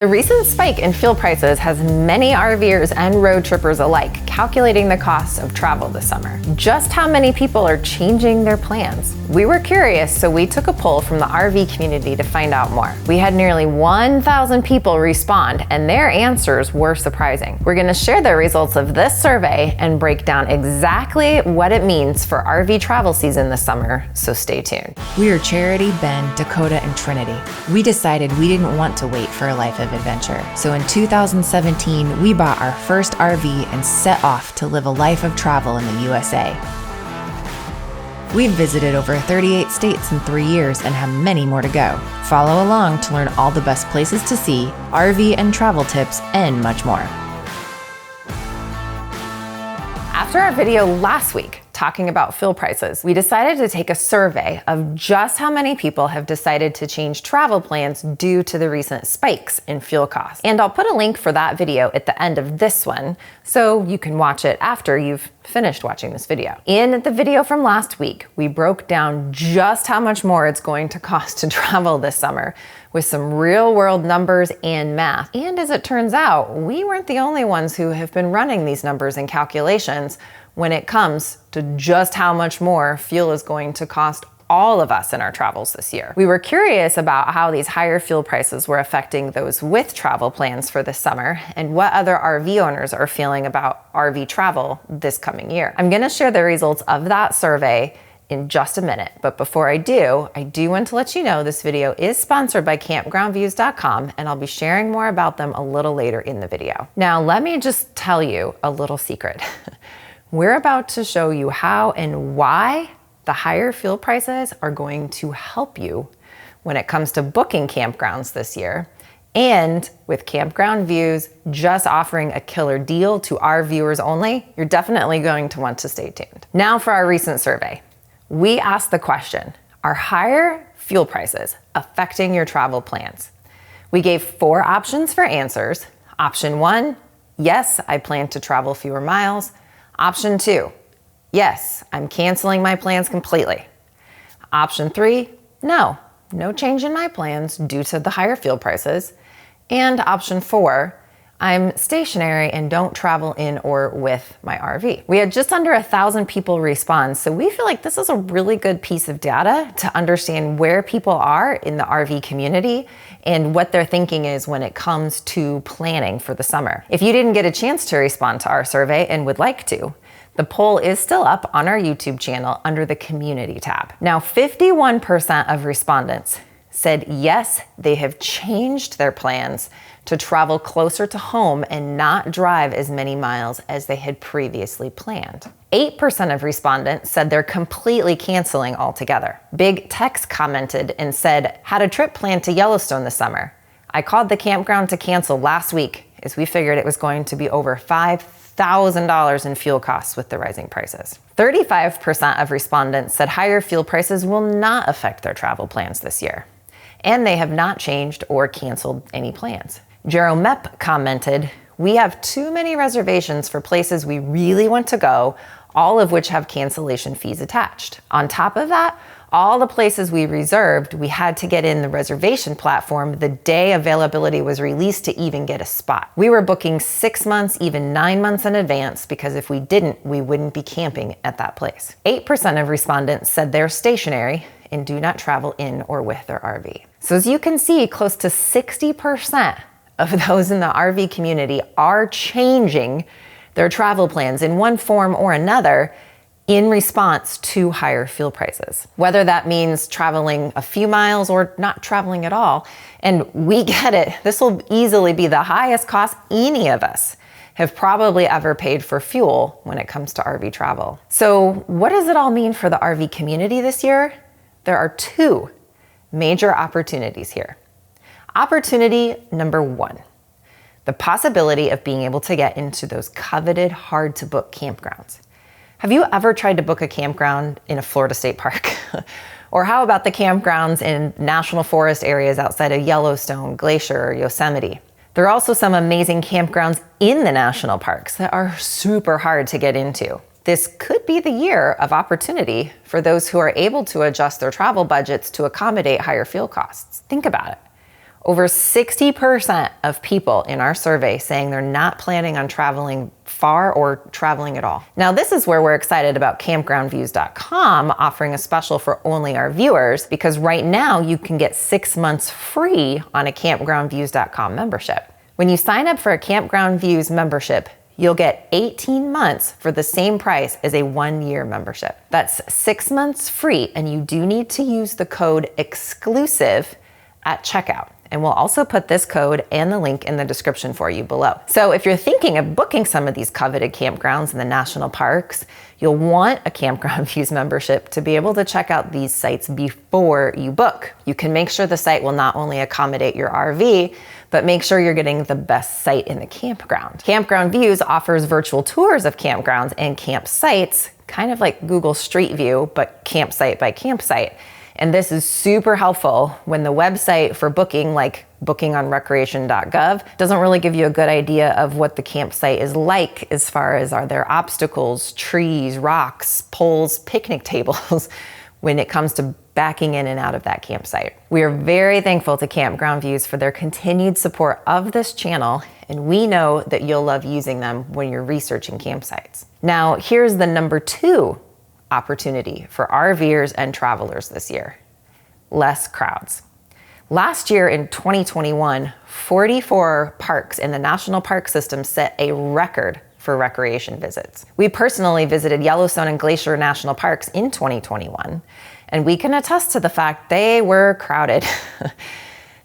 The recent spike in fuel prices has many RVers and road trippers alike calculating the cost of travel this summer. Just how many people are changing their plans? We were curious, so we took a poll from the RV community to find out more. We had nearly 1,000 people respond, and their answers were surprising. We're gonna share the results of this survey and break down exactly what it means for RV travel season this summer, so stay tuned. We are Charity, Ben, Dakota, and Trinity. We decided we didn't want to wait for a life of adventure. So in 2017, we bought our first RV and set off to live a life of travel in the USA. We've visited over 38 states in 3 years and have many more to go. Follow along to learn all the best places to see, RV and travel tips, and much more. After our video last week talking about fuel prices, we decided to take a survey of just how many people have decided to change travel plans due to the recent spikes in fuel costs. And I'll put a link for that video at the end of this one, so you can watch it after you've finished watching this video. In the video from last week, we broke down just how much more it's going to cost to travel this summer with some real world numbers and math. And as it turns out, we weren't the only ones who have been running these numbers and calculations when it comes to just how much more fuel is going to cost all of us in our travels this year. We were curious about how these higher fuel prices were affecting those with travel plans for this summer and what other RV owners are feeling about RV travel this coming year. I'm gonna share the results of that survey in just a minute, but before I do want to let you know this video is sponsored by campgroundviews.com, and I'll be sharing more about them a little later in the video. Now, let me just tell you a little secret. We're about to show you how and why the higher fuel prices are going to help you when it comes to booking campgrounds this year. And with Campground Views just offering a killer deal to our viewers only, you're definitely going to want to stay tuned. Now for our recent survey. We asked the question, are higher fuel prices affecting your travel plans? We gave 4 options for answers. Option 1, yes, I plan to travel fewer miles. Option 2, yes, I'm canceling my plans completely. Option 3, no change in my plans due to the higher fuel prices. And option 4, I'm stationary and don't travel in or with my RV. We had just under 1,000 people respond, so we feel like this is a really good piece of data to understand where people are in the RV community and what their thinking is when it comes to planning for the summer. If you didn't get a chance to respond to our survey and would like to, the poll is still up on our YouTube channel under the Community tab. Now, 51% of respondents said yes, they have changed their plans to travel closer to home and not drive as many miles as they had previously planned. 8% of respondents said they're completely canceling altogether. Big Tex commented and said, had a trip planned to Yellowstone this summer. I called the campground to cancel last week as we figured it was going to be over $5,000 in fuel costs with the rising prices. 35% of respondents said higher fuel prices will not affect their travel plans this year, and they have not changed or canceled any plans. Jerome commented, we have too many reservations for places we really want to go, all of which have cancellation fees attached. On top of that, all the places we reserved, we had to get in the reservation platform the day availability was released to even get a spot. We were booking 6 months, even 9 months in advance, because if we didn't, we wouldn't be camping at that place. 8% of respondents said they're stationary and do not travel in or with their RV. So as you can see, close to 60% of those in the RV community are changing their travel plans in one form or another in response to higher fuel prices. Whether that means traveling a few miles or not traveling at all. And we get it, this will easily be the highest cost any of us have probably ever paid for fuel when it comes to RV travel. So what does it all mean for the RV community this year? There are 2 major opportunities here. Opportunity number 1, the possibility of being able to get into those coveted, hard to book campgrounds. Have you ever tried to book a campground in a Florida state park? Or how about the campgrounds in national forest areas outside of Yellowstone, Glacier, or Yosemite? There are also some amazing campgrounds in the national parks that are super hard to get into. This could be the year of opportunity for those who are able to adjust their travel budgets to accommodate higher fuel costs. Think about it. Over 60% of people in our survey saying they're not planning on traveling far or traveling at all. Now, this is where we're excited about campgroundviews.com offering a special for only our viewers, because right now you can get 6 months free on a campgroundviews.com membership. When you sign up for a Campground Views membership, you'll get 18 months for the same price as a 1-year membership. That's 6 months free, and you do need to use the code EXCLUSIVE at checkout. And we'll also put this code and the link in the description for you below. So if you're thinking of booking some of these coveted campgrounds in the national parks, you'll want a Campground Views membership to be able to check out these sites before you book. You can make sure the site will not only accommodate your RV, but make sure you're getting the best site in the campground. Campground Views offers virtual tours of campgrounds and campsites, kind of like Google Street View, but campsite by campsite. And this is super helpful when the website for booking, like bookingonrecreation.gov, doesn't really give you a good idea of what the campsite is like, as far as are there obstacles, trees, rocks, poles, picnic tables, when it comes to backing in and out of that campsite. We are very thankful to Campground Views for their continued support of this channel, and we know that you'll love using them when you're researching campsites. Now, here's the number 2 opportunity for RVers and travelers this year: less crowds. Last year in 2021, 44 parks in the national park system set a record for recreation visits. We personally visited Yellowstone and Glacier National Parks in 2021, and we can attest to the fact they were crowded.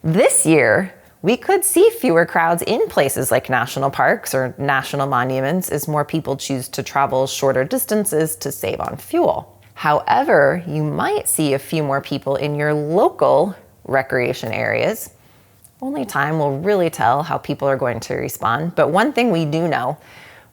This year, we could see fewer crowds in places like national parks or national monuments as more people choose to travel shorter distances to save on fuel. However, you might see a few more people in your local recreation areas. Only time will really tell how people are going to respond. But one thing we do know,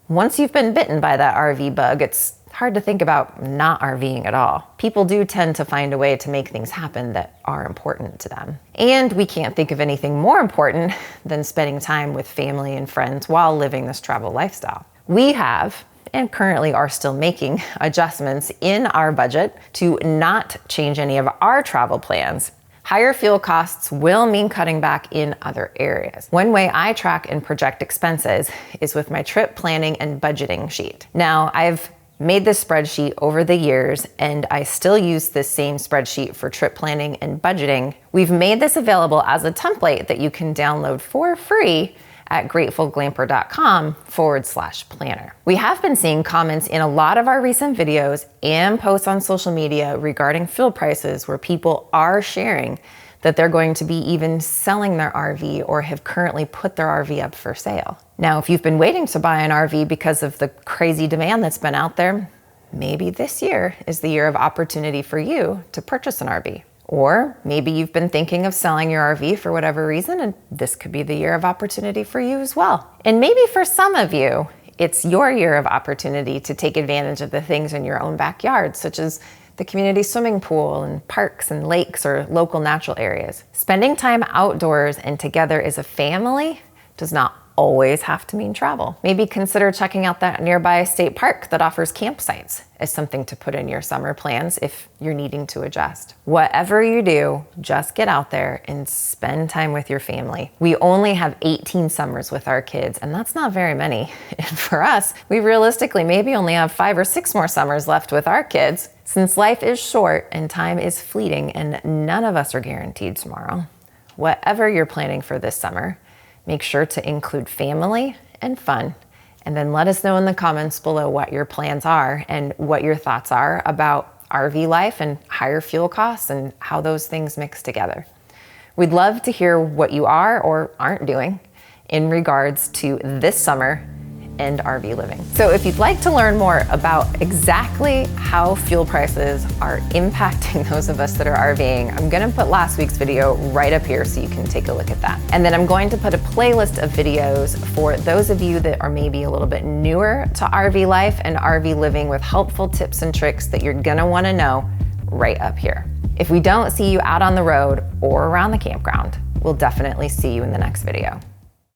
once you've been bitten by that RV bug, it's hard to think about not RVing at all. People do tend to find a way to make things happen that are important to them. And we can't think of anything more important than spending time with family and friends while living this travel lifestyle. We have, and currently are still making, adjustments in our budget to not change any of our travel plans. Higher fuel costs will mean cutting back in other areas. One way I track and project expenses is with my trip planning and budgeting sheet. Now, I've made this spreadsheet over the years, and I still use this same spreadsheet for trip planning and budgeting. We've made this available as a template that you can download for free at gratefulglamper.com/planner. We have been seeing comments in a lot of our recent videos and posts on social media regarding fuel prices, where people are sharing that they're going to be even selling their RV or have currently put their RV up for sale. Now, if you've been waiting to buy an RV because of the crazy demand that's been out there, maybe this year is the year of opportunity for you to purchase an RV. Or maybe you've been thinking of selling your RV for whatever reason, and this could be the year of opportunity for you as well. And maybe for some of you, it's your year of opportunity to take advantage of the things in your own backyard, such as the community swimming pool and parks and lakes or local natural areas. Spending time outdoors and together as a family does not always have to mean travel. Maybe consider checking out that nearby state park that offers campsites as something to put in your summer plans if you're needing to adjust. Whatever you do, just get out there and spend time with your family. We only have 18 summers with our kids, and that's not very many. And for us, we realistically maybe only have 5 or 6 more summers left with our kids. Since life is short and time is fleeting and none of us are guaranteed tomorrow, whatever you're planning for this summer, make sure to include family and fun, and then let us know in the comments below what your plans are and what your thoughts are about RV life and higher fuel costs and how those things mix together. We'd love to hear what you are or aren't doing in regards to this summer and RV living. So if you'd like to learn more about exactly how fuel prices are impacting those of us that are RVing, I'm gonna put last week's video right up here so you can take a look at that. And then I'm going to put a playlist of videos for those of you that are maybe a little bit newer to RV life and RV living, with helpful tips and tricks that you're gonna wanna know right up here. If we don't see you out on the road or around the campground, we'll definitely see you in the next video.